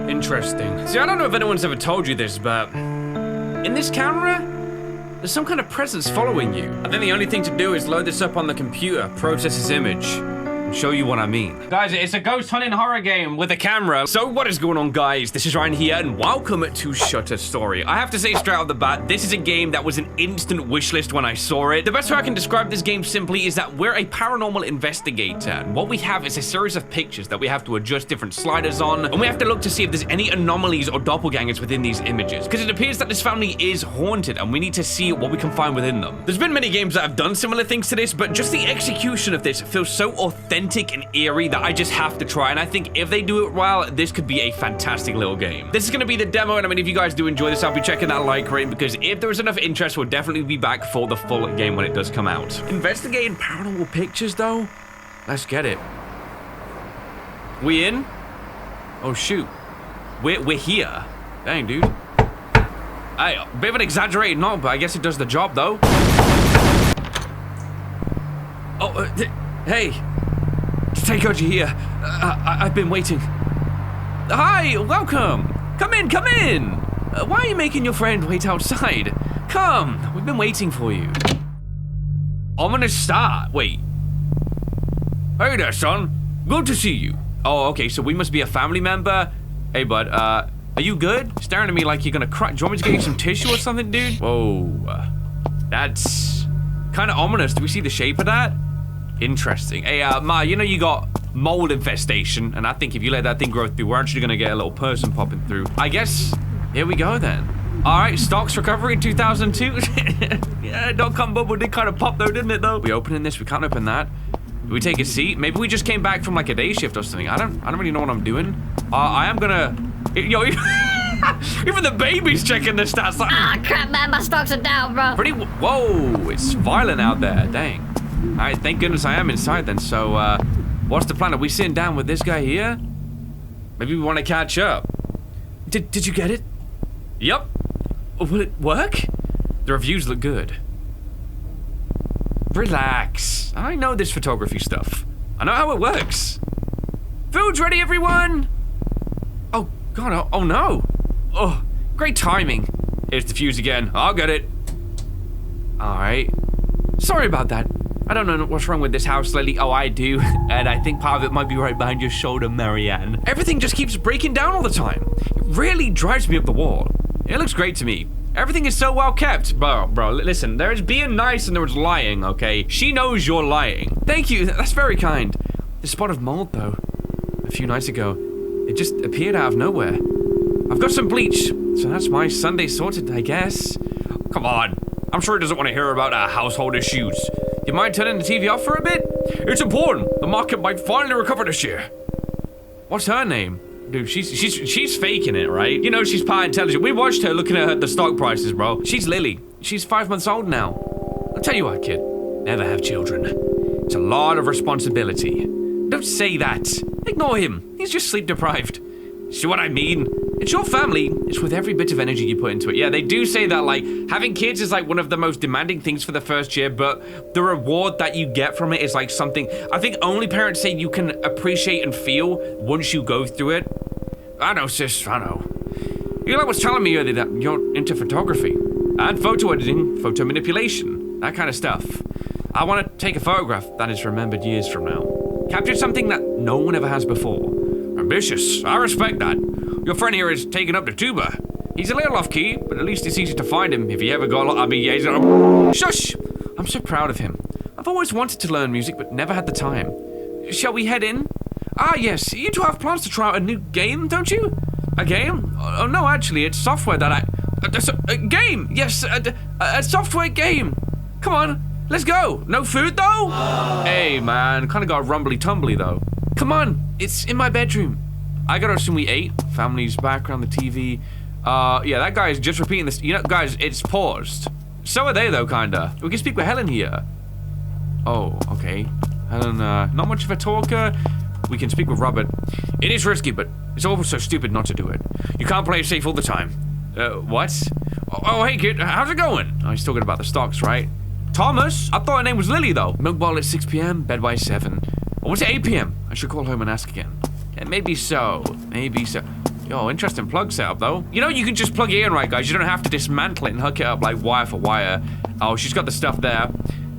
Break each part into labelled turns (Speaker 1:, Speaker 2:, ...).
Speaker 1: Interesting. See, I don't know if anyone's ever told you this, but in this camera, there's some kind of presence following you. I think the only thing to do is load this up on the computer, process this image, and show you what I mean. Guys, it's a ghost hunting horror game with a camera. So what is going on, guys? This is Ryan here, and welcome to Shutter Story. I have to say straight off the bat, this is a game that was an instant wish list when I saw it. The best way I can describe this game simply is that we're a paranormal investigator, and what we have is a series of pictures that we have to adjust different sliders on, and we have to look to see if there's any anomalies or doppelgangers within these images, because it appears that this family is haunted, and we need to see what we can find within them. There's been many games that have done similar things to this, but just the execution of this feels so authentic and eerie that I just have to try, and I think if they do it well, this could be a fantastic little game. This is going to be the demo, and I mean, if you guys do enjoy this, I'll be checking that like rate, because if there is enough interest, we'll definitely be back for the full game when it does come out. Investigating paranormal pictures, though? Let's get it. We in? Oh, shoot. We're here. Dang, dude. Hey, a bit of an exaggerated knock, but I guess it does the job, though. Oh, hey. Thank God you're here. I've been waiting. Hi, welcome. Come in, come in. Why are you making your friend wait outside? Come, we've been waiting for you. Ominous start. Wait. Hey there, son. Good to see you. Oh, okay, so we must be a family member. Hey, bud, are you good? Staring at me like you're gonna cry. Do you want me to get you some tissue or something, dude? Whoa. That's kind of ominous. Do we see the shape of that? Interesting. Hey, Ma, you know you got mold infestation, and I think if you let that thing grow through, we're actually gonna get a little person popping through. I guess, here we go then. All right, stocks recovery in 2002. Yeah, .com bubble did kind of pop though, didn't it though? We opening this, we can't open that. Do we take a seat? Maybe we just came back from like a day shift or something. I don't really know what I'm doing. I am gonna, yo, even the baby's checking the stats. Like,
Speaker 2: crap, man, my stocks are down, bro.
Speaker 1: Whoa, it's violent out there, dang. All right, thank goodness I am inside then. So, what's the plan? Are we sitting down with this guy here? Maybe we want to catch up. Did you get it? Yep. Will it work? The reviews look good. Relax. I know this photography stuff. I know how it works. Food's ready, everyone. Oh, God, oh no. Oh, great timing. Here's the fuse again. I'll get it. All right. Sorry about that. I don't know what's wrong with this house lately. Oh, I do. And I think part of it might be right behind your shoulder, Marianne. Everything just keeps breaking down all the time. It really drives me up the wall. It looks great to me. Everything is so well kept. Bro, listen, there is being nice and there is lying, okay? She knows you're lying. Thank you, that's very kind. The spot of mold, though, a few nights ago, it just appeared out of nowhere. I've got some bleach, so that's my Sunday sorted, I guess. Come on, I'm sure he doesn't want to hear about our household issues. You mind turning the TV off for a bit? It's important. The market might finally recover this year. What's her name? Dude, she's faking it, right? You know she's part intelligent. We watched her looking at the stock prices, bro. She's Lily. She's 5 months old now. I'll tell you what, kid. Never have children. It's a lot of responsibility. Don't say that. Ignore him. He's just sleep deprived. See what I mean? It's your family. It's with every bit of energy you put into it. Yeah, they do say that, like, having kids is, like, one of the most demanding things for the first year, but the reward that you get from it is, like, something I think only parents say you can appreciate and feel once you go through it. I know, sis, I know. Eli was telling me earlier that you're into photography and photo editing, photo manipulation, that kind of stuff. I want to take a photograph that is remembered years from now. Capture something that no one ever has before. Ambitious. I respect that. Your friend here is taking up the tuba. He's a little off-key, but at least it's easy to find him if you ever got I mean, yeah, shush! I'm so proud of him. I've always wanted to learn music, but never had the time. Shall we head in? Ah, yes. You two have plans to try out a new game, don't you? A game? Oh, no, actually, it's software that a game! Yes, a software game! Come on, let's go! No food, though? Hey, man, kind of got rumbly-tumbly, though. Come on, it's in my bedroom. I gotta assume we ate. Family's background, the TV. Yeah, that guy is just repeating this. You know, guys, it's paused. So are they, though, kinda. We can speak with Helen here. Oh, okay. Helen, not much of a talker. We can speak with Robert. It is risky, but it's also stupid not to do it. You can't play it safe all the time. What? Oh, hey, kid, how's it going? Oh, he's talking about the stocks, right? Thomas? I thought her name was Lily, though. Milk bottle at 6 p.m., bed by 7. Or was it 8 p.m.? I should call home and ask again. Maybe so. Maybe so. Yo, interesting plug setup, though. You know, you can just plug it in, right, guys? You don't have to dismantle it and hook it up like wire for wire. Oh, she's got the stuff there.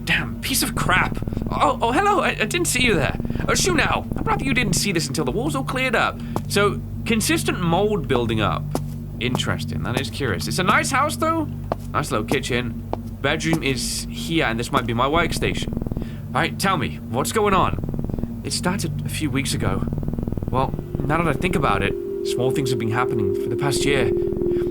Speaker 1: Damn, piece of crap. Oh, hello, I didn't see you there. Shoo now. I'm glad you didn't see this until the walls all cleared up. So, consistent mold building up. Interesting, that is curious. It's a nice house, though. Nice little kitchen. Bedroom is here, and this might be my workstation. All right, tell me, what's going on? It started a few weeks ago. Well, now that I think about it, small things have been happening for the past year.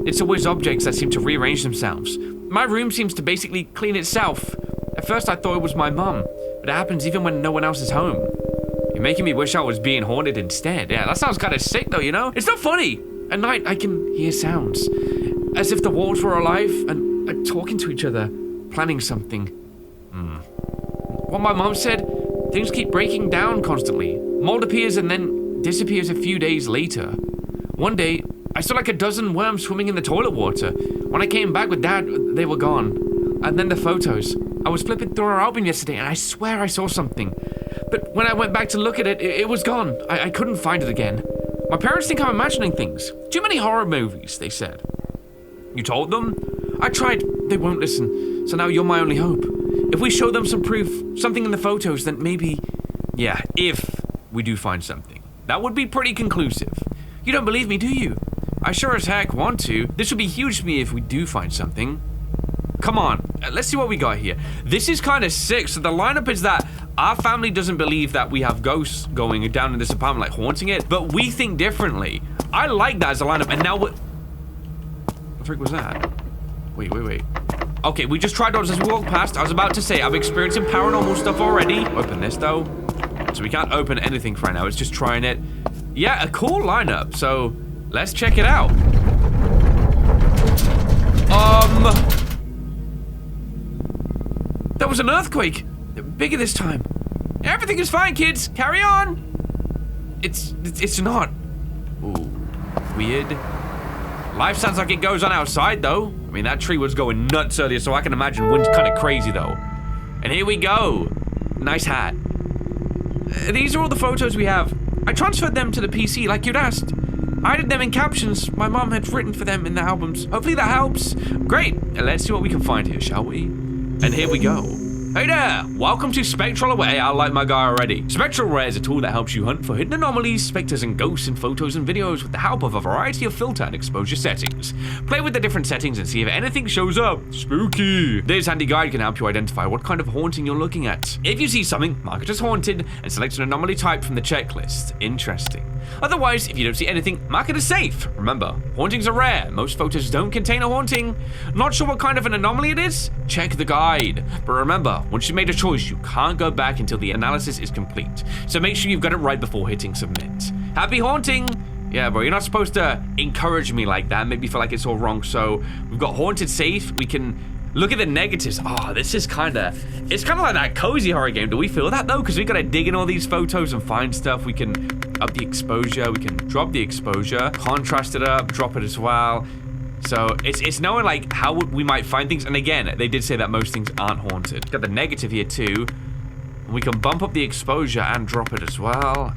Speaker 1: It's always objects that seem to rearrange themselves. My room seems to basically clean itself. At first I thought it was my mum, but it happens even when no one else is home. You're making me wish I was being haunted instead. Yeah, that sounds kind of sick though, you know? It's not funny! At night I can hear sounds, as if the walls were alive and talking to each other, planning something. What my mom said, things keep breaking down constantly. Mold appears and then disappears a few days later. One day, I saw like a dozen worms swimming in the toilet water. When I came back with Dad, they were gone. And then the photos. I was flipping through our album yesterday and I swear I saw something. But when I went back to look at it, it was gone. I couldn't find it again. My parents think I'm imagining things. Too many horror movies, they said. You told them? I tried. They won't listen. So now you're my only hope. If we show them some proof, something in the photos, then maybe... Yeah, if we do find something. That would be pretty conclusive. You don't believe me, do you? I sure as heck want to. This would be huge for me if we do find something. Come on, let's see what we got here. This is kind of sick. So the lineup is that our family doesn't believe that we have ghosts going down in this apartment, like haunting it, but we think differently. I like that as a lineup, and now what the frick was that? Wait. Okay, we just tried doors as we walked past. I was about to say, I've experienced some paranormal stuff already. Open this, though. So we can't open anything for right now. It's just trying it. Yeah, a cool lineup. So let's check it out. That was an earthquake. Bigger this time. Everything is fine, kids. Carry on. It's not. Ooh, weird. Life sounds like it goes on outside, though. I mean, that tree was going nuts earlier, so I can imagine wind's kind of crazy, though. And here we go. Nice hat. These are all the photos we have. I transferred them to the PC like you'd asked. I added them in captions my mom had written for them in the albums. Hopefully that helps. Great. Let's see what we can find here, shall we? And here we go. Hey there! Welcome to Spectral Away. I like my guy already. Spectral Away is a tool that helps you hunt for hidden anomalies, specters, and ghosts in photos and videos with the help of a variety of filter and exposure settings. Play with the different settings and see if anything shows up. Spooky! This handy guide can help you identify what kind of haunting you're looking at. If you see something, mark it as haunted and select an anomaly type from the checklist. Interesting. Otherwise, if you don't see anything, mark it as safe. Remember, hauntings are rare. Most photos don't contain a haunting. Not sure what kind of an anomaly it is? Check the guide. But remember, once you've made a choice, you can't go back until the analysis is complete. So make sure you've got it right before hitting submit. Happy haunting! Yeah, bro, you're not supposed to encourage me like that, make me feel like it's all wrong. So we've got haunted safe. We can look at the negatives. Oh, this is it's kind of like that cozy horror game. Do we feel that though? Because we got to dig in all these photos and find stuff. We can up the exposure. We can drop the exposure, contrast it up, drop it as well. So it's knowing like how we might find things. And again, they did say that most things aren't haunted. Got the negative here too. We can bump up the exposure and drop it as well.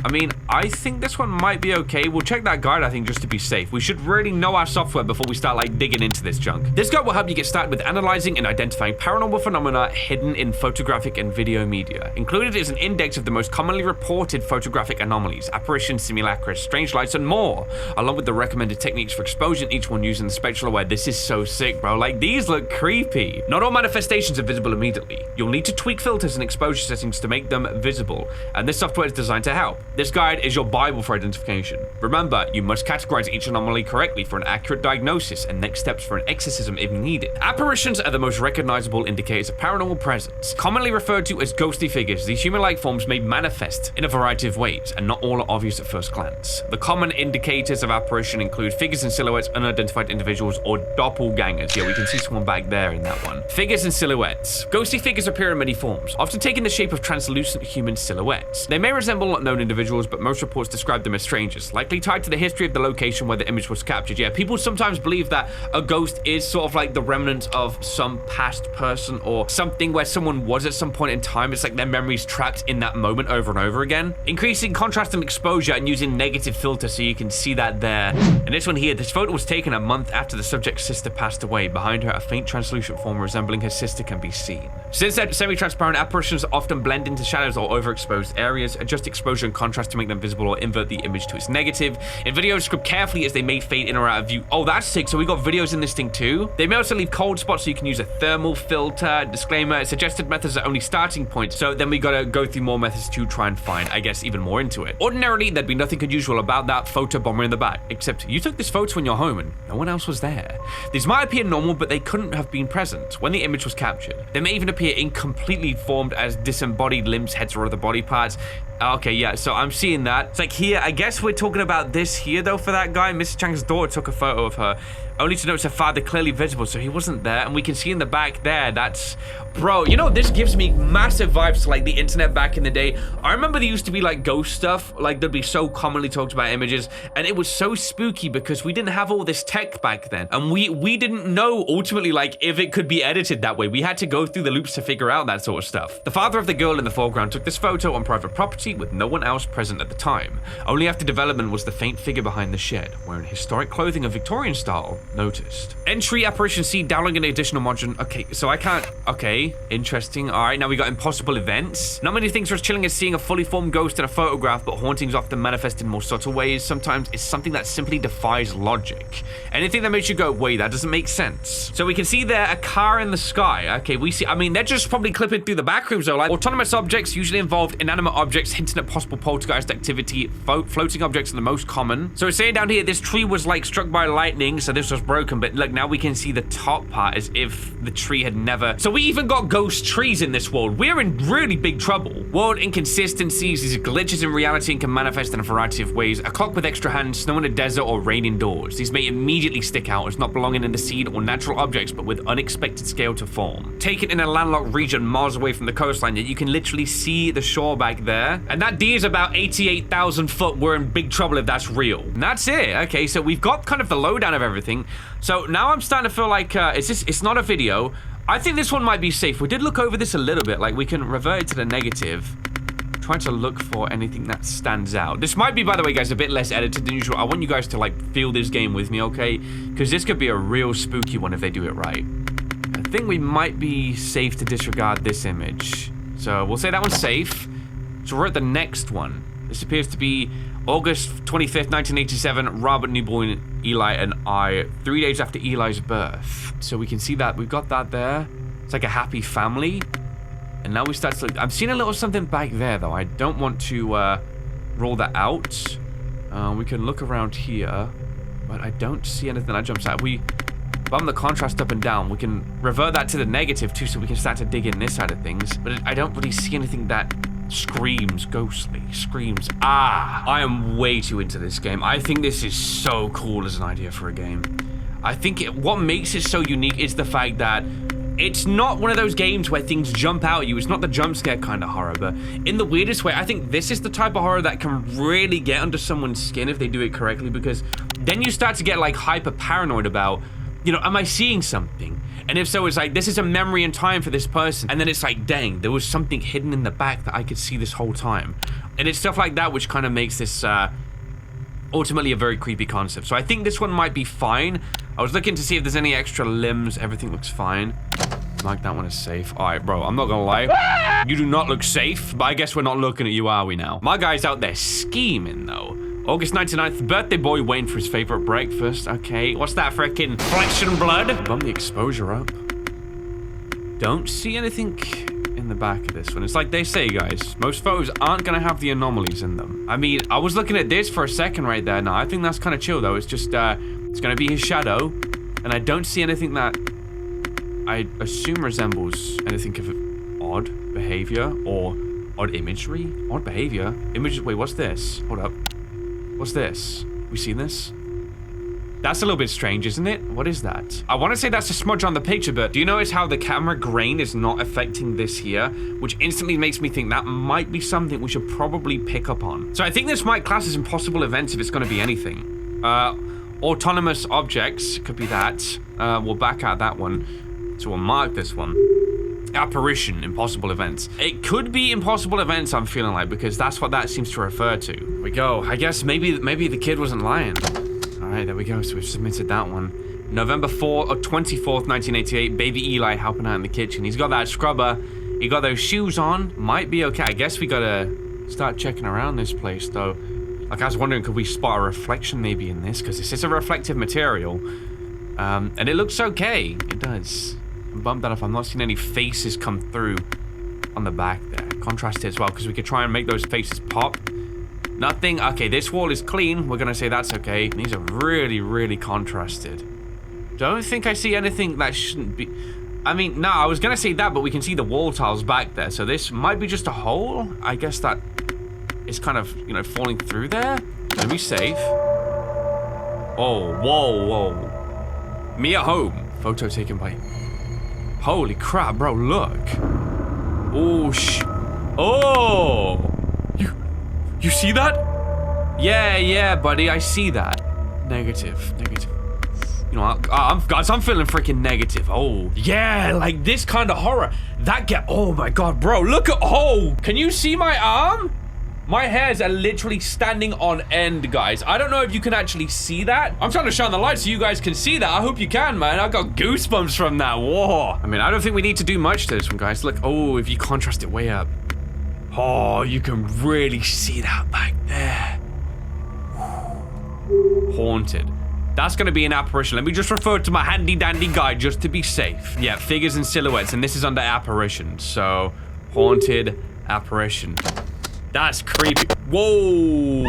Speaker 1: I mean, I think this one might be okay. We'll check that guide, I think, just to be safe. We should really know our software before we start, like, digging into this junk. This guide will help you get started with analyzing and identifying paranormal phenomena hidden in photographic and video media. Included is an index of the most commonly reported photographic anomalies, apparitions, simulacra, strange lights, and more, along with the recommended techniques for exposure, each one using the spectral aware. This is so sick, bro. Like, these look creepy. Not all manifestations are visible immediately. You'll need to tweak filters and exposure settings to make them visible, and this software is designed to help. This guide is your Bible for identification. Remember, you must categorize each anomaly correctly for an accurate diagnosis and next steps for an exorcism if needed. Apparitions are the most recognizable indicators of paranormal presence. Commonly referred to as ghostly figures, these human-like forms may manifest in a variety of ways, and not all are obvious at first glance. The common indicators of apparition include figures and silhouettes, unidentified individuals, or doppelgangers. Yeah, we can see someone back there in that one. Figures and silhouettes. Ghostly figures appear in many forms, often taking the shape of translucent human silhouettes. They may resemble known individuals individuals, but most reports describe them as strangers, likely tied to the history of the location where the image was captured. Yeah, people sometimes believe that a ghost is sort of like the remnant of some past person or something where someone was at some point in time. It's like their memories trapped in that moment over and over again. Increasing contrast and exposure and using negative filter so you can see that there. And this one here, this photo was taken a month after the subject's sister passed away. Behind her, a faint translucent form resembling her sister can be seen. Since they're semi-transparent, apparitions often blend into shadows or overexposed areas. Adjust exposure and contrast to make them visible or invert the image to its negative. In videos, script carefully as they may fade in or out of view. Oh, that's sick. So we got videos in this thing too. They may also leave cold spots so you can use a thermal filter. Disclaimer, suggested methods are only starting points. So then we gotta go through more methods to try and find, I guess, even more into it. Ordinarily, there'd be nothing unusual about that photo bomber in the back, except you took this photo in your home and no one else was there. These might appear normal, but they couldn't have been present when the image was captured. They may even appear incompletely formed as disembodied limbs, heads, or other body parts. Okay, yeah, so I'm seeing that. It's like here, I guess we're talking about this here, though, for that guy. Mrs. Chang's daughter took a photo of her, only to notice her father clearly visible, so he wasn't there. And we can see in the back there, that's... Bro, you know, this gives me massive vibes to, like, the internet back in the day. I remember there used to be, like, ghost stuff. Like, there'd be so commonly talked about images, and it was so spooky because we didn't have all this tech back then. And we didn't know, ultimately, like, if it could be edited that way. We had to go through the loops to figure out that sort of stuff. The father of the girl in the foreground took this photo on private property with no one else present at the time. Only after development was the faint figure behind the shed, wearing historic clothing of Victorian style, noticed. Entry, apparition, see, downloading an additional module. Okay, so I can't... Okay, interesting. All right, now we got impossible events. Not many things are as chilling as seeing a fully formed ghost in a photograph, but hauntings often manifest in more subtle ways. Sometimes it's something that simply defies logic. Anything that makes you go, wait, that doesn't make sense. So we can see there a car in the sky. Okay, we see... I mean, they're just probably clipping through the back rooms, though. Like, autonomous objects usually involve inanimate objects, hinting at possible poltergeist activity. Floating objects are the most common. So it's saying down here, this tree was like struck by lightning, so this was broken, but look, now we can see the top part as if the tree had never... So we even got ghost trees in this world. We're in really big trouble. World inconsistencies, these glitches in reality can manifest in a variety of ways. A clock with extra hands, snow in a desert, or rain indoors. These may immediately stick out as not belonging in the scene or natural objects, but with unexpected scale to form. Taken in a landlocked region miles away from the coastline, yet you can literally see the shore back there. And that D is about 88,000 foot. We're in big trouble if that's real. And that's it. Okay, so we've got kind of the lowdown of everything. So now I'm starting to feel like, it's not a video. I think this one might be safe. We did look over this a little bit. Like, we can revert it to the negative. Trying to look for anything that stands out. This might be, by the way, guys, a bit less edited than usual. I want you guys to, like, feel this game with me, okay? Because this could be a real spooky one if they do it right. I think we might be safe to disregard this image. So we'll say that one's safe. So we're at the next one. This appears to be August 25th, 1987, Robert, newborn Eli, and I, 3 days after Eli's birth. So we can see that. We've got that there. It's like a happy family. And now we start to look. I'm seeing a little something back there, though. I don't want to roll that out. We can look around here, but I don't see anything that jumps out. We bump the contrast up and down. We can revert that to the negative, too, so we can start to dig in this side of things. But I don't really see anything that screams ghostly, screams. I am way too into this game. I think this is so cool as an idea for a game. I think what makes it so unique is the fact that it's not one of those games where things jump out at you. It's not the jump scare kind of horror, but in the weirdest way, I think this is the type of horror that can really get under someone's skin if they do it correctly, because then you start to get like hyper paranoid about, you know, am I seeing something? And if so, it's like, this is a memory in time for this person. And then it's like, dang, there was something hidden in the back that I could see this whole time. And it's stuff like that which kind of makes this ultimately a very creepy concept. So I think this one might be fine. I was looking to see if there's any extra limbs. Everything looks fine. Mark that one as safe. All right, bro, I'm not gonna lie. You do not look safe, but I guess we're not looking at you, are we now? My guy's out there scheming, though. August 99th, birthday boy waiting for his favorite breakfast. Okay, what's that, frickin' flesh and blood? Bump the exposure up. Don't see anything in the back of this one. It's like they say, guys, most photos aren't gonna have the anomalies in them. I mean, I was looking at this for a second right there. No, I think that's kind of chill, though. It's just, it's gonna be his shadow, and I don't see anything that I assume resembles anything of odd behavior or odd imagery. Odd behavior? Wait, what's this? Hold up. What's this? We seen this? That's a little bit strange, isn't it? What is that? I want to say that's a smudge on the picture, but do you notice how the camera grain is not affecting this here? Which instantly makes me think that might be something we should probably pick up on. So I think this might class as impossible events if it's going to be anything. Autonomous objects, could be that. We'll back out that one. So we'll mark this one. Apparition, impossible events. It could be impossible events, I'm feeling like, because that's what that seems to refer to. Here we go. I guess maybe the kid wasn't lying. All right, there we go. So we've submitted that one. November 24th, 1988, baby Eli helping out in the kitchen. He's got that scrubber. He got those shoes on. Might be okay. I guess we gotta start checking around this place, though. Like, I was wondering, could we spot a reflection maybe in this? Because this is a reflective material. And it looks okay. It does. Bump that up. I'm not seeing any faces come through on the back there. Contrast it as well, because we could try and make those faces pop. Nothing. Okay, this wall is clean. We're gonna say that's okay. These are really, really contrasted. Don't think I see anything that shouldn't be. I mean, no, I was gonna say that, but we can see the wall tiles back there. So this might be just a hole. I guess that is kind of, you know, falling through there. Let me safe. Oh, whoa. Me at home. Photo taken by. Holy crap, bro, look. Oh, oh! You see that? Yeah, buddy, I see that. Negative. You know, guys, I'm feeling freaking negative. Oh, yeah, like this kind of horror. Oh my God, bro, look at, oh, can you see my arm? My hairs are literally standing on end, guys. I don't know if you can actually see that. I'm trying to shine the light so you guys can see that. I hope you can, man. I got goosebumps from that. Whoa. I mean, I don't think we need to do much to this one, guys. Look, oh, if you contrast it way up. Oh, you can really see that back there. Haunted. That's gonna be an apparition. Let me just refer to my handy dandy guide just to be safe. Yeah, figures and silhouettes, and this is under apparition. So, haunted, apparition. That's creepy. Whoa.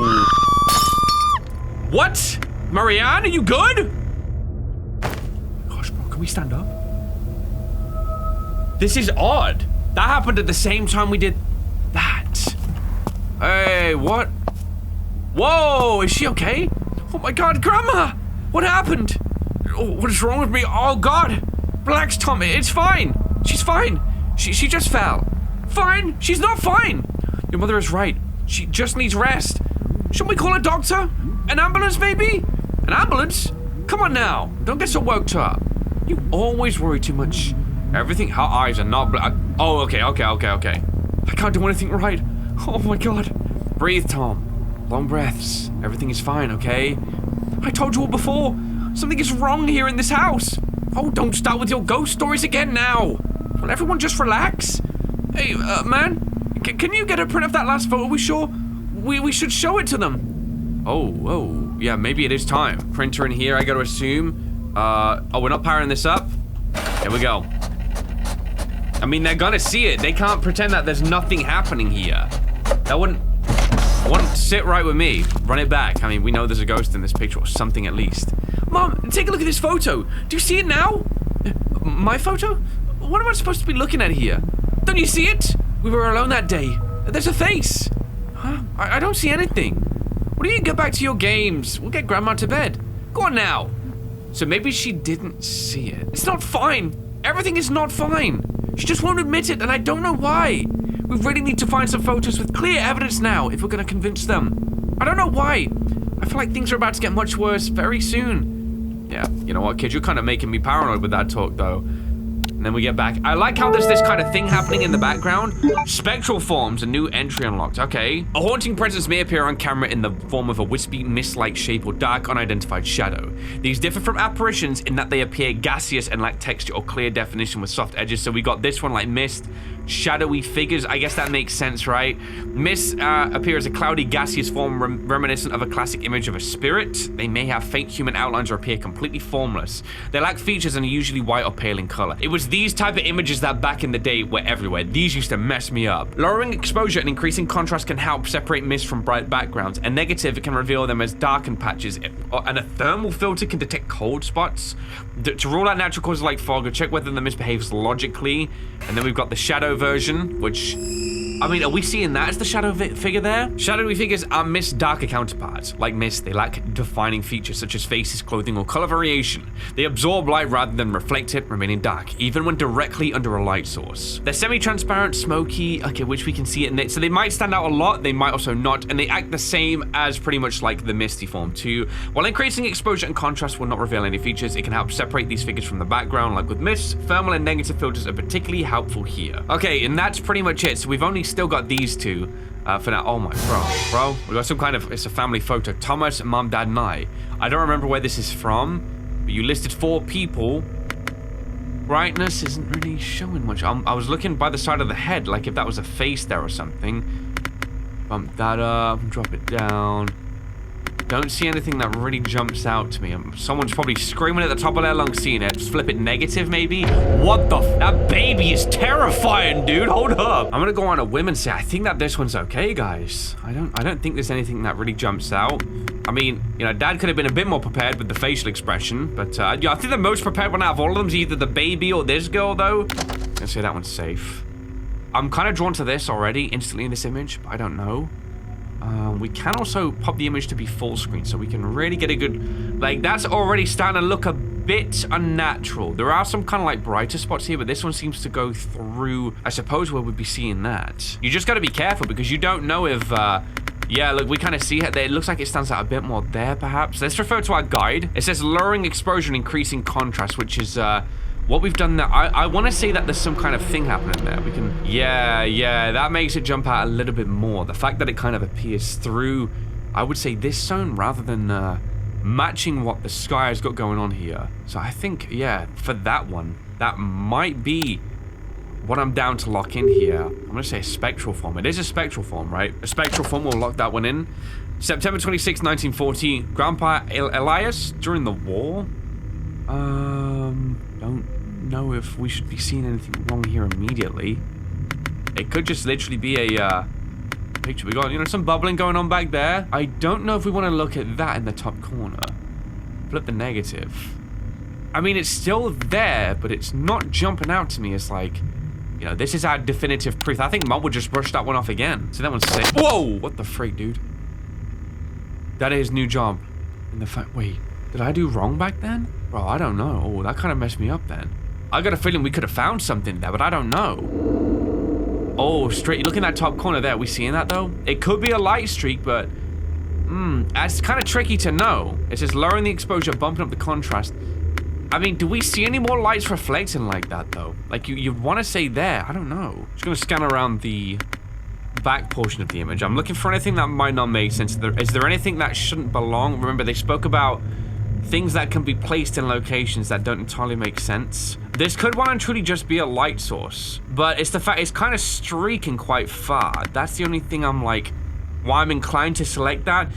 Speaker 1: What? Marianne, are you good? Gosh, bro, can we stand up? This is odd. That happened at the same time we did that. Hey, what? Whoa, is she okay? Oh my God, Grandma! What happened? Oh, what is wrong with me? Oh God! Relax, Tom, it's fine. She's fine. She just fell. Fine? She's not fine. Your mother is right. She just needs rest. Shouldn't we call a doctor? An ambulance, maybe? An ambulance? Come on now. Don't get so worked up. You always worry too much. Everything, her eyes are not oh, okay. I can't do anything right. Oh my God. Breathe, Tom. Long breaths. Everything is fine, okay? I told you all before. Something is wrong here in this house. Oh, don't start with your ghost stories again now. Will everyone just relax? Hey, man. Can you get a print of that last photo we should show it to them? Oh, yeah, maybe it is time. Printer in here, I gotta assume. Oh, we're not powering this up? There we go. I mean, they're gonna see it. They can't pretend that there's nothing happening here. That wouldn't sit right with me. Run it back. I mean, we know there's a ghost in this picture or something at least. Mom, take a look at this photo. Do you see it now? My photo? What am I supposed to be looking at here? Don't you see it? We were alone that day. There's a face. Huh? I don't see anything. Why don't you get back to your games? We'll get Grandma to bed. Go on now. So maybe she didn't see it. It's not fine. Everything is not fine. She just won't admit it, and I don't know why. We really need to find some photos with clear evidence now if we're gonna convince them. I don't know why. I feel like things are about to get much worse very soon. Yeah, you know what, kid? You're kind of making me paranoid with that talk, though. And then we get back. I like how there's this kind of thing happening in the background. Spectral forms, a new entry unlocked. Okay. A haunting presence may appear on camera in the form of a wispy, mist-like shape or dark, unidentified shadow. These differ from apparitions in that they appear gaseous and lack texture or clear definition with soft edges. So we got this one like mist, shadowy figures. I guess that makes sense, right? Mist appear as a cloudy, gaseous form reminiscent of a classic image of a spirit. They may have faint human outlines or appear completely formless. They lack features and are usually white or pale in color. It was these type of images that back in the day were everywhere. These used to mess me up. Lowering exposure and increasing contrast can help separate mist from bright backgrounds. A negative can reveal them as darkened patches, and a thermal filter can detect cold spots. To rule out natural causes like fog, or check whether the mist behaves logically. And then we've got the shadow version, which I mean, are we seeing that as the shadow figure there? Shadowy figures are Mist's darker counterparts. Like Mist, they lack defining features such as faces, clothing, or color variation. They absorb light rather than reflect it, remaining dark, even when directly under a light source. They're semi-transparent, smoky, okay, which we can see it in it. So they might stand out a lot, they might also not, and they act the same as pretty much like the Misty form too. While increasing exposure and contrast will not reveal any features, it can help separate these figures from the background. Like with Mist, thermal and negative filters are particularly helpful here. Okay, and that's pretty much it. So we've only still got these two for now. Oh my, bro, we got some kind of, it's a family photo. Thomas, mom, dad, and I don't remember where this is from, but you listed 4 people. Brightness isn't really showing much. I was looking by the side of the head, like if that was a face there or something. Bump that up, drop it down. Don't see anything that really jumps out to me. Someone's probably screaming at the top of their lungs seeing it. Just flip it negative, maybe? What the that baby is terrifying, dude. Hold up. I'm gonna go on a whim and say I think that this one's okay, guys. I don't think there's anything that really jumps out. I mean, you know, Dad could have been a bit more prepared with the facial expression, but yeah, I think the most prepared one out of all of them is either the baby or this girl, though. Let's say that one's safe. I'm kind of drawn to this already, instantly in this image, but I don't know. We can also pop the image to be full screen so we can really get a good, like, that's already starting to look a bit unnatural. There are some kind of like brighter spots here, but this one seems to go through, I suppose, where we'd be seeing that. You just got to be careful because you don't know if, yeah, look, we kind of see it there. It looks like it stands out a bit more there, perhaps. Let's refer to our guide. It says lowering exposure and increasing contrast, which is, what we've done there. I want to say that there's some kind of thing happening there. We can, yeah, that makes it jump out a little bit more. The fact that it kind of appears through, I would say, this zone rather than matching what the sky has got going on here. So I think, yeah, for that one, that might be what I'm down to lock in here. I'm going to say a spectral form. It is a spectral form, right? A spectral form, we'll lock that one in. September 26, 1940. Grandpa Elias during the war. Don't know if we should be seeing anything wrong here immediately. It could just literally be a picture. We got, you know, some bubbling going on back there. I don't know if we want to look at that in the top corner. Flip the negative. I mean, it's still there, but it's not jumping out to me as like, you know, this is our definitive proof. I think Mom would just brush that one off again. So that one's safe. Whoa! What the freak, dude? That is new job. In the fact, wait, did I do wrong back then? Bro, I don't know. Oh, that kind of messed me up then. I got a feeling we could have found something there, but I don't know. Oh, straight. Look in that top corner there. Are we seeing that, though? It could be a light streak, but... that's kind of tricky to know. It says lowering the exposure, bumping up the contrast. I mean, do we see any more lights reflecting like that, though? Like, you'd want to say there. I don't know. Just going to scan around the back portion of the image. I'm looking for anything that might not make sense. Is there anything that shouldn't belong? Remember, they spoke about things that can be placed in locations that don't entirely make sense. This could well and truly just be a light source, but it's the fact it's kind of streaking quite far. That's the only thing I'm like, why I'm inclined to select that.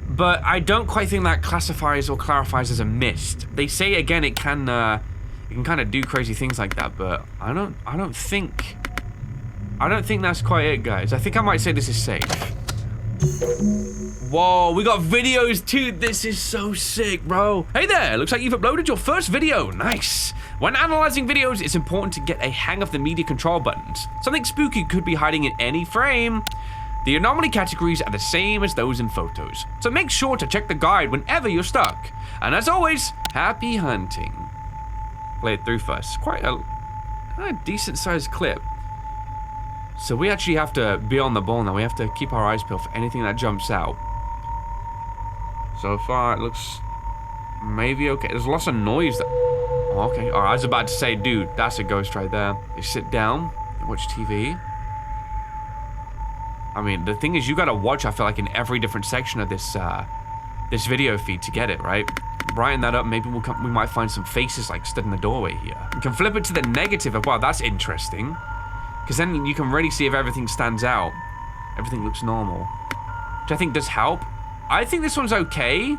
Speaker 1: But I don't quite think that classifies or clarifies as a mist. They say again it can kind of do crazy things like that, but I don't think that's quite it, guys. I think I might say this is safe. Whoa, we got videos too. This is so sick, bro. Hey there, looks like you've uploaded your first video. Nice. When analyzing videos, it's important to get a hang of the media control buttons. Something spooky could be hiding in any frame. The anomaly categories are the same as those in photos, so make sure to check the guide whenever you're stuck. And as always, happy hunting. Play it through first. Quite a decent sized clip. So we actually have to be on the ball now. We have to keep our eyes peeled for anything that jumps out. So far, it looks maybe okay. There's lots of noise. Oh, okay. All right, I was about to say, dude, that's a ghost right there. You sit down and watch TV. I mean, the thing is, you gotta watch, I feel like, in every different section of this this video feed to get it, right? Brighten that up, maybe we might find some faces like stood in the doorway here. You can flip it to the negative of, wow, that's interesting. Because then you can really see if everything stands out. Everything looks normal. Which I think does help. I think this one's okay.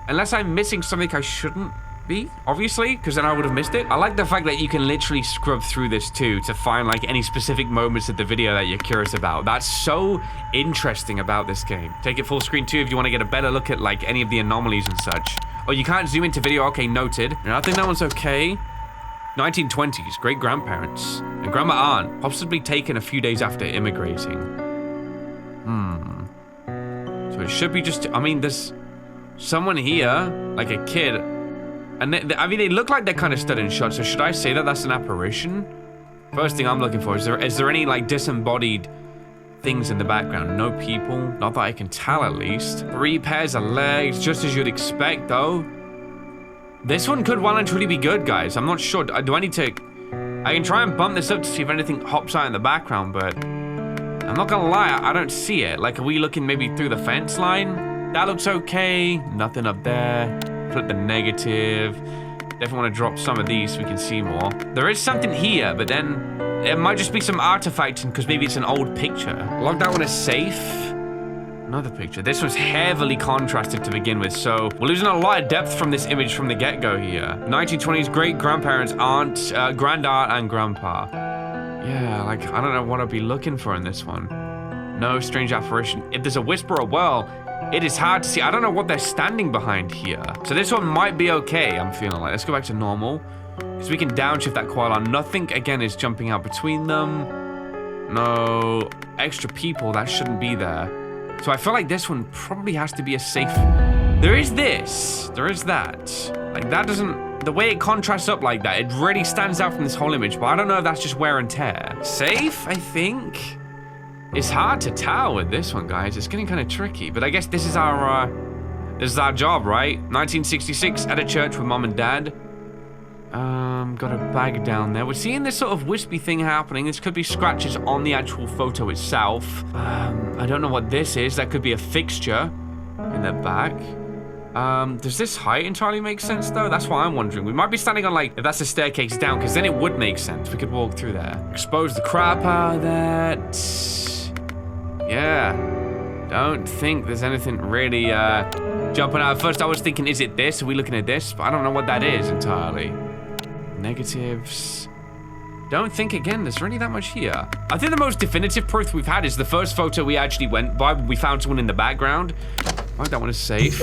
Speaker 1: Unless I'm missing something I shouldn't be, obviously, because then I would have missed it. I like the fact that you can literally scrub through this too to find like any specific moments of the video that you're curious about. That's so interesting about this game. Take it full screen too if you want to get a better look at like any of the anomalies and such. Oh, you can't zoom into video. Okay, noted. And I think that one's okay. 1920s, great grandparents. and grandma aunt, possibly taken a few days after immigrating. So it should be just, I mean, there's someone here, like a kid, and they look like they're kind of stood in shot, so should I say that that's an apparition? First thing I'm looking for, is there any like disembodied things in the background? No people, not that I can tell at least. 3 pairs of legs, just as you'd expect though. This one could well and truly be good, guys. I'm not sure. Do I need to... I can try and bump this up to see if anything hops out in the background, but... I'm not gonna lie, I don't see it. Like, are we looking maybe through the fence line? That looks okay. Nothing up there. Flip the negative. Definitely want to drop some of these so we can see more. There is something here, but then... It might just be some artifact, because maybe it's an old picture. Lock that one as safe. Another picture. This one's heavily contrasted to begin with, so we're losing a lot of depth from this image from the get-go here. 1920s great-grandparents, aunt, grandaunt, and grandpa. Yeah, like, I don't know what I'd be looking for in this one. No strange apparition. If there's a whisperer, well, it is hard to see. I don't know what they're standing behind here. So this one might be okay, I'm feeling like. Let's go back to normal, because we can downshift that coil on. Nothing, again, is jumping out between them. No extra people, that shouldn't be there. So I feel like this one probably has to be a safe... There is this. There is that. Like, that doesn't... The way it contrasts up like that, it really stands out from this whole image, but I don't know if that's just wear and tear. Safe, I think? It's hard to tell with this one, guys. It's getting kind of tricky, but I guess this is our job, right? 1966, at a church with mom and dad. Got a bag down there. We're seeing this sort of wispy thing happening. This could be scratches on the actual photo itself. I don't know what this is. That could be a fixture in the back. Does this height entirely make sense, though? That's what I'm wondering. We might be standing on, like, if that's a staircase down, because then it would make sense. We could walk through there. Expose the crap out of that. Yeah. Don't think there's anything really, jumping out. At first, I was thinking, is it this? Are we looking at this? But I don't know what that is entirely. Negatives. Don't think, again, there's really that much here. I think the most definitive proof we've had is the first photo we actually went by. We found someone in the background. Right, that one is safe.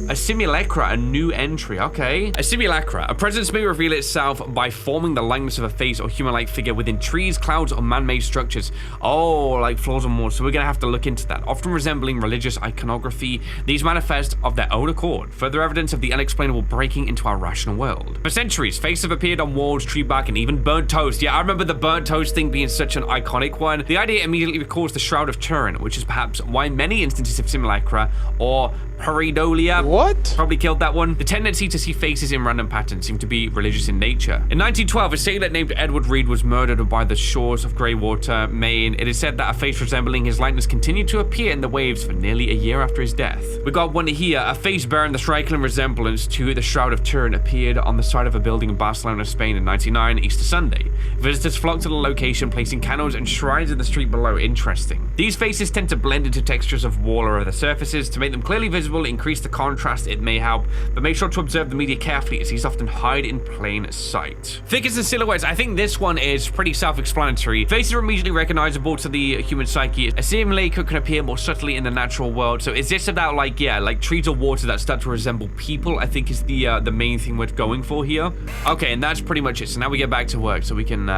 Speaker 1: A simulacra, a new entry, okay. A simulacra. A presence may reveal itself by forming the likeness of a face or human-like figure within trees, clouds, or man-made structures. Oh, like floors or more, so we're gonna have to look into that. Often resembling religious iconography, these manifest of their own accord. Further evidence of the unexplainable breaking into our rational world. For centuries, faces have appeared on walls, tree bark, and even burnt toast. Yeah, I remember the burnt toast thing being such an iconic one. The idea immediately recalls the Shroud of Turin, which is perhaps why many instances of simulacra or pareidolia. What? Probably killed that one. The tendency to see faces in random patterns seemed to be religious in nature. In 1912, a sailor named Edward Reed was murdered by the shores of Greywater, Maine. It is said that a face resembling his likeness continued to appear in the waves for nearly a year after his death. We got one here. A face bearing the striking resemblance to the Shroud of Turin appeared on the side of a building in Barcelona, Spain in 1999, Easter Sunday. Visitors flocked to the location, placing candles and shrines in the street below. Interesting. These faces tend to blend into textures of wall or other surfaces to make them clearly visible, increase the contrast, it may help, but make sure to observe the media carefully as these often hide in plain sight. Figures and silhouettes, I think this one is pretty self-explanatory. Faces are immediately recognizable to the human psyche. A simulacra can appear more subtly in the natural world. So is this about like, yeah, like trees or water that start to resemble people, I think is the main thing we're going for here. Okay, and that's pretty much it. So now we get back to work so we can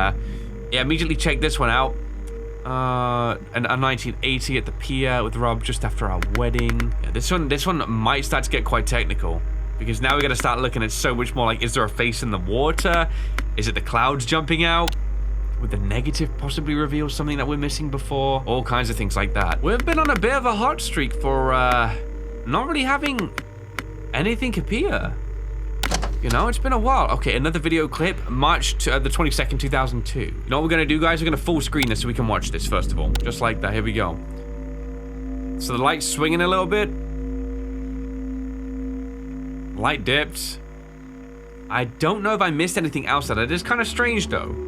Speaker 1: immediately check this one out. And a 1980 at the pier with Rob just after our wedding. Yeah, this one might start to get quite technical, because now we got to start looking at so much more like, is there a face in the water? Is it the clouds jumping out? Would the negative possibly reveal something that we're missing before? All kinds of things like that. We've been on a bit of a hot streak for not really having anything appear. You know, it's been a while. Okay, another video clip, March the 22nd, 2002. You know what we're gonna do, guys? We're gonna full screen this so we can watch this, first of all. Just like that, here we go. So the light's swinging a little bit. Light dipped. I don't know if I missed anything else that it is kind of strange, though.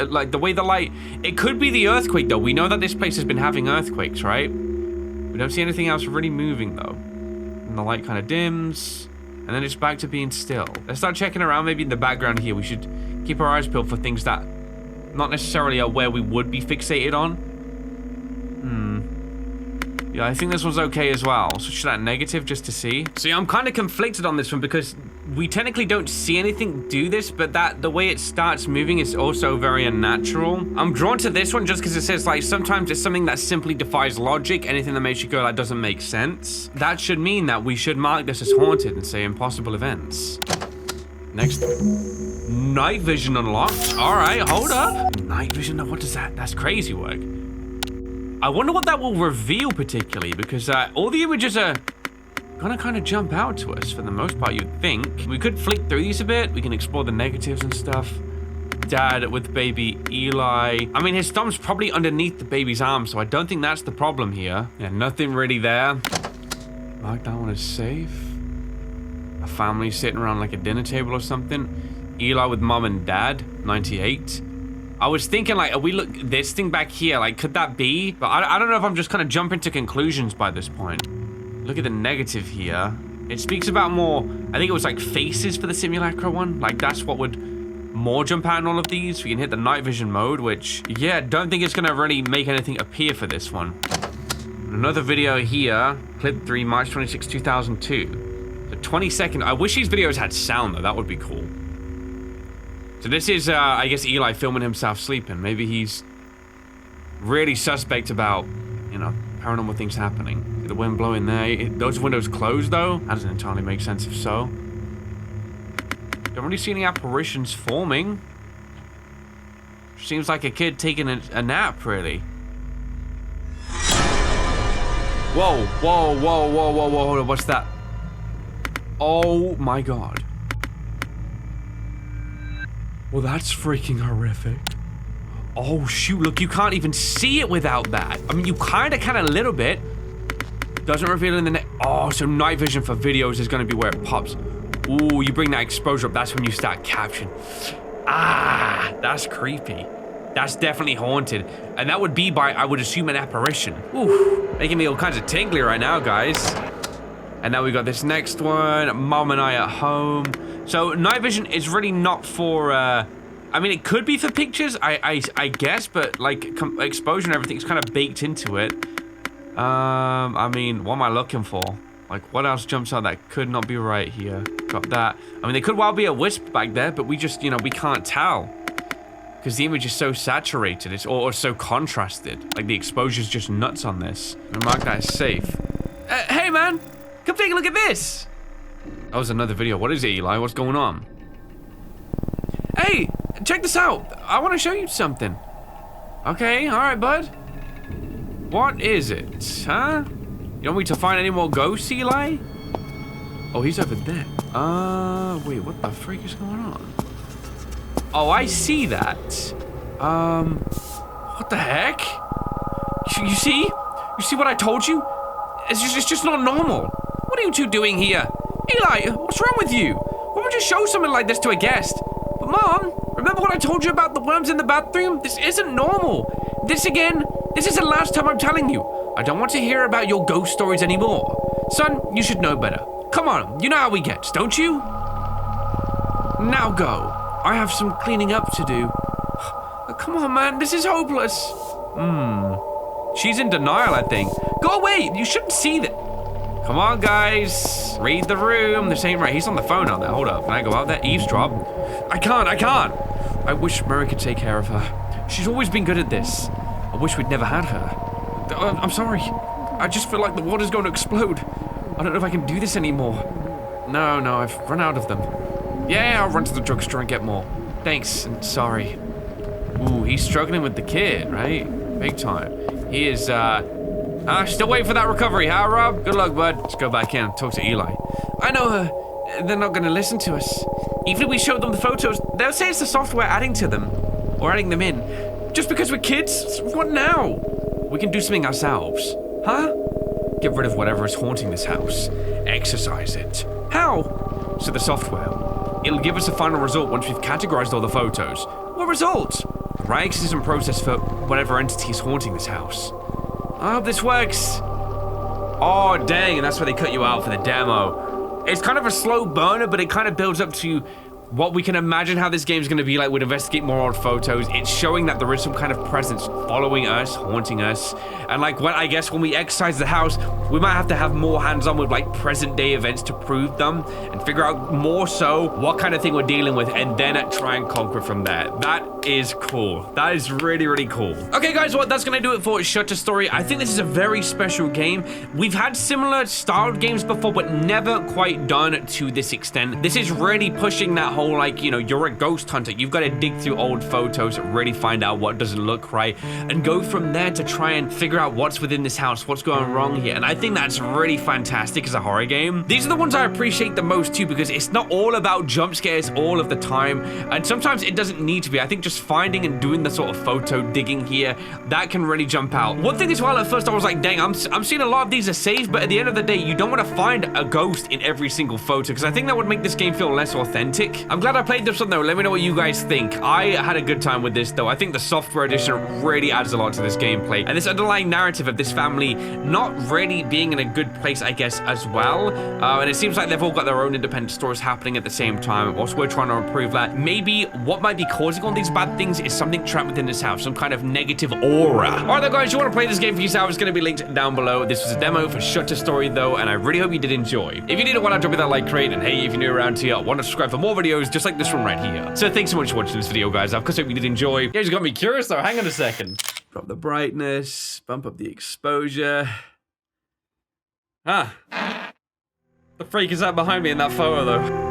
Speaker 1: Like, the way the light... It could be the earthquake, though. We know that this place has been having earthquakes, right? We don't see anything else really moving, though. And the light kind of dims. And then it's back to being still. Let's start checking around. Maybe in the background here, we should keep our eyes peeled for things that not necessarily are where we would be fixated on. Yeah, I think this one's okay as well. Switch to that negative just to see. See, I'm kind of conflicted on this one because we technically don't see anything do this, but the way it starts moving is also very unnatural. I'm drawn to this one just because it says, like, sometimes it's something that simply defies logic. Anything that makes you go, that doesn't make sense. That should mean that we should mark this as haunted and say impossible events. Next. Night vision unlocked. All right, hold up. Night vision, what is that? That's crazy work. I wonder what that will reveal particularly, because all the images are gonna kind of jump out to us for the most part, you'd think. We could flick through these a bit. We can explore the negatives and stuff. Dad with baby Eli. I mean, his thumb's probably underneath the baby's arm, so I don't think that's the problem here. Yeah, nothing really there. Mark that one as safe. A family sitting around like a dinner table or something. Eli with mom and dad, 98. I was thinking, like, are we look this thing back here? Like, could that be? But I don't know if I'm just kind of jumping to conclusions by this point. Look at the negative here. It speaks about more, I think it was like faces for the simulacra one. Like, that's what would more jump out in all of these. We can hit the night vision mode, which, yeah, don't think it's gonna really make anything appear for this one. Another video here, clip 3, March 26, 2002. The 22nd, I wish these videos had sound though, that would be cool. So this is, I guess, Eli filming himself sleeping. Maybe he's really suspect about, you know, paranormal things happening. The wind blowing there. Those windows closed, though? That doesn't entirely make sense if so. Don't really see any apparitions forming. Seems like a kid taking a nap, really. Whoa, whoa, whoa, whoa, whoa, whoa, what's that? Oh my god. Well, that's freaking horrific. Oh, shoot, look, you can't even see it without that. I mean, you kind of a little bit. Doesn't reveal in the net. Oh, so night vision for videos is going to be where it pops. Ooh, you bring that exposure up, that's when you start capturing. Ah, that's creepy. That's definitely haunted. And that would be by, I would assume, an apparition. Ooh, making me all kinds of tingly right now, guys. And now we got this next one, Mom and I at home. So night vision is really not for, I mean, it could be for pictures, I guess, but like exposure and everything is kind of baked into it. I mean, what am I looking for? Like, what else jumps out that could not be right here? Got that. I mean, there could well be a wisp back there, but we just, you know, we can't tell. Because the image is so saturated, it's or so contrasted. Like, the exposure's just nuts on this. I'm gonna mark that as safe. Hey, man! Come take a look at this! That was another video. What is it, Eli? What's going on? Hey! Check this out! I want to show you something. Okay, alright, bud. What is it, huh? You want me to find any more ghosts, Eli? Oh, he's over there. Wait, what the freak is going on? Oh, I see that. What the heck? You see? You see what I told you? It's just not normal. What are you two doing here? Eli, what's wrong with you? Why would you show something like this to a guest? But Mom, remember what I told you about the worms in the bathroom? This isn't normal. This is the last time I'm telling you. I don't want to hear about your ghost stories anymore. Son, you should know better. Come on, you know how we get, don't you? Now go. I have some cleaning up to do. Come on, man, this is hopeless. She's in denial, I think. Go away, you shouldn't see that. Come on, guys. Read the room. This ain't right. He's on the phone out there. Hold up. Can I go out there? Eavesdrop? I can't. I wish Murray could take care of her. She's always been good at this. I wish we'd never had her. I'm sorry. I just feel like the water's going to explode. I don't know if I can do this anymore. No, I've run out of them. Yeah, I'll run to the drugstore and get more. Thanks, and sorry. Ooh, he's struggling with the kid, right? Big time. He is, still waiting for that recovery, huh, Rob? Good luck, bud. Let's go back in and talk to Eli. I know her. They're not gonna listen to us. Even if we show them the photos, they'll say it's the software adding to them. Or adding them in. Just because we're kids? What now? We can do something ourselves. Huh? Get rid of whatever is haunting this house. Exorcise it. How? So the software. It'll give us a final result once we've categorized all the photos. What result? The right exorcism process for whatever entity is haunting this house. I hope this works. Oh, dang, and that's why they cut you out for the demo. It's kind of a slow burner, but it kind of builds up to what we can imagine how this game's gonna be like. We'd investigate more old photos. It's showing that there is some kind of presence following us, haunting us. And like, I guess when we exercise the house, we might have to have more hands-on with like present day events to prove them and figure out more so what kind of thing we're dealing with, and then try and conquer from there. That is cool. That is really, really cool. Okay, guys, well, that's gonna do it for Shutter Story. I think this is a very special game. We've had similar styled games before, but never quite done to this extent. This is really pushing that whole, like, you know, you're a ghost hunter. You've got to dig through old photos, really find out what doesn't look right, and go from there to try and figure out what's within this house, what's going wrong here. And I think that's really fantastic as a horror game. These are the ones I appreciate the most too, because it's not all about jump scares all of the time, and sometimes it doesn't need to be. I think just finding and doing the sort of photo digging here, that can really jump out. One thing as well, at first I was like, dang, I'm seeing a lot of these are saved, but at the end of the day, you don't want to find a ghost in every single photo, because I think that would make this game feel less authentic. I'm glad I played this one though. Let me know what you guys think. I had a good time with this though. I think the software edition really adds a lot to this gameplay, and this underlying narrative of this family not really being in a good place, I guess, as well. And it seems like they've all got their own independent stories happening at the same time. Also, we're trying to improve that. Maybe what might be causing all these bad things is something trapped within this house, some kind of negative aura. All right, though, guys, you want to play this game for yourself? It's going to be linked down below. This was a demo for Shutter Story, though, and I really hope you did enjoy. If you did, why not drop me that like rate? And hey, if you're new around here, want to subscribe for more videos just like this one right here. So thanks so much for watching this video, guys. Of course, I hope you did enjoy. You guys got me curious, though. Hang on a second. Drop the brightness, bump up the exposure. The freak is that behind me in that photo, though?